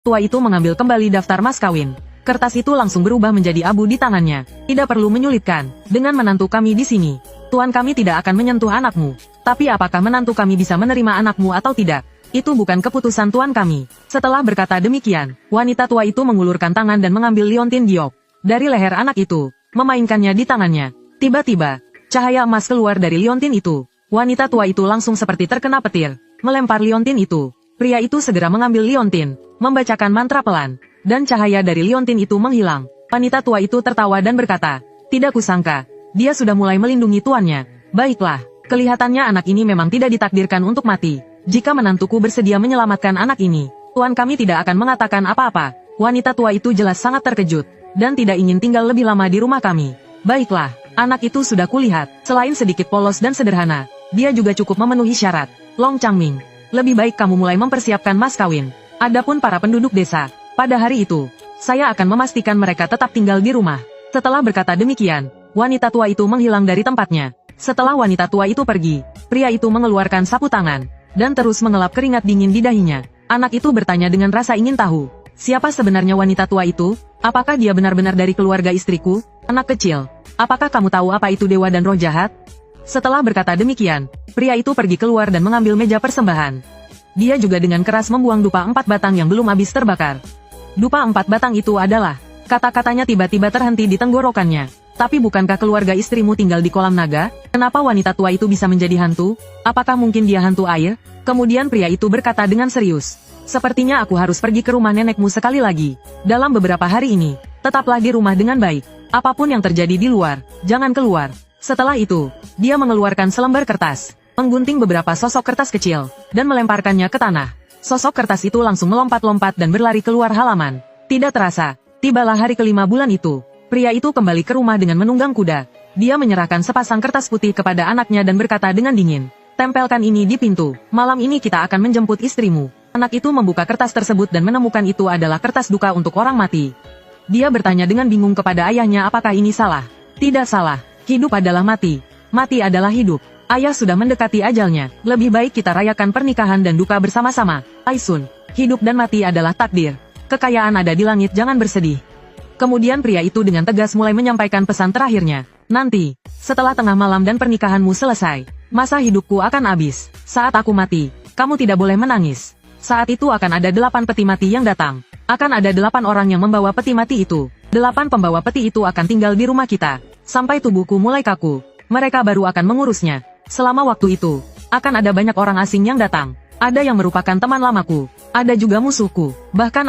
Tua itu mengambil kembali daftar mas kawin. Kertas itu langsung berubah menjadi abu di tangannya. Tidak perlu menyulitkan. Dengan menantu kami di sini, tuan kami tidak akan menyentuh anakmu. Tapi apakah menantu kami bisa menerima anakmu atau tidak? Itu bukan keputusan tuan kami. Setelah berkata demikian, wanita tua itu mengulurkan tangan dan mengambil liontin giok dari leher anak itu, memainkannya di tangannya. Tiba-tiba, cahaya emas keluar dari liontin itu. Wanita tua itu langsung seperti terkena petir, melempar liontin itu. Pria itu segera mengambil liontin, membacakan mantra pelan, dan cahaya dari liontin itu menghilang. Wanita tua itu tertawa dan berkata, "Tidak kusangka, dia sudah mulai melindungi tuannya. Baiklah, kelihatannya anak ini memang tidak ditakdirkan untuk mati. Jika menantuku bersedia menyelamatkan anak ini, tuan kami tidak akan mengatakan apa-apa." Wanita tua itu jelas sangat terkejut, dan tidak ingin tinggal lebih lama di rumah kami. Baiklah, anak itu sudah kulihat. Selain sedikit polos dan sederhana, dia juga cukup memenuhi syarat. Long Changming, lebih baik kamu mulai mempersiapkan mas kawin. Adapun para penduduk desa, pada hari itu, saya akan memastikan mereka tetap tinggal di rumah. Setelah berkata demikian, wanita tua itu menghilang dari tempatnya. Setelah wanita tua itu pergi, pria itu mengeluarkan sapu tangan, dan terus mengelap keringat dingin di dahinya. Anak itu bertanya dengan rasa ingin tahu, siapa sebenarnya wanita tua itu? Apakah dia benar-benar dari keluarga istriku? Anak kecil, apakah kamu tahu apa itu dewa dan roh jahat? Setelah berkata demikian, pria itu pergi keluar dan mengambil meja persembahan. Dia juga dengan keras membuang dupa 4 batang yang belum habis terbakar. Dupa 4 batang itu adalah, kata-katanya tiba-tiba terhenti di tenggorokannya. Tapi bukankah keluarga istrimu tinggal di kolam naga? Kenapa wanita tua itu bisa menjadi hantu? Apakah mungkin dia hantu air? Kemudian pria itu berkata dengan serius, "Sepertinya aku harus pergi ke rumah nenekmu sekali lagi. Dalam beberapa hari ini, tetaplah di rumah dengan baik. Apapun yang terjadi di luar, jangan keluar." Setelah itu, dia mengeluarkan selembar kertas, menggunting beberapa sosok kertas kecil, dan melemparkannya ke tanah. Sosok kertas itu langsung melompat-lompat dan berlari keluar halaman. Tidak terasa, tibalah hari kelima bulan itu. Pria itu kembali ke rumah dengan menunggang kuda. Dia menyerahkan sepasang kertas putih kepada anaknya dan berkata dengan dingin, "Tempelkan ini di pintu. Malam ini kita akan menjemput istrimu." Anak itu membuka kertas tersebut dan menemukan itu adalah kertas duka untuk orang mati. Dia bertanya dengan bingung kepada ayahnya apakah ini salah. Tidak salah. Hidup adalah mati. Mati adalah hidup. Ayah sudah mendekati ajalnya. Lebih baik kita rayakan pernikahan dan duka bersama-sama. Aisun, hidup dan mati adalah takdir. Kekayaan ada di langit, jangan bersedih. Kemudian pria itu dengan tegas mulai menyampaikan pesan terakhirnya. "Nanti, setelah tengah malam dan pernikahanmu selesai, masa hidupku akan habis. Saat aku mati, kamu tidak boleh menangis. Saat itu akan ada 8 peti mati yang datang. Akan ada 8 orang yang membawa peti mati itu. 8 pembawa peti itu akan tinggal di rumah kita. Sampai tubuhku mulai kaku. Mereka baru akan mengurusnya. Selama waktu itu, akan ada banyak orang asing yang datang. Ada yang merupakan teman lamaku. Ada juga musuhku. Bahkan ada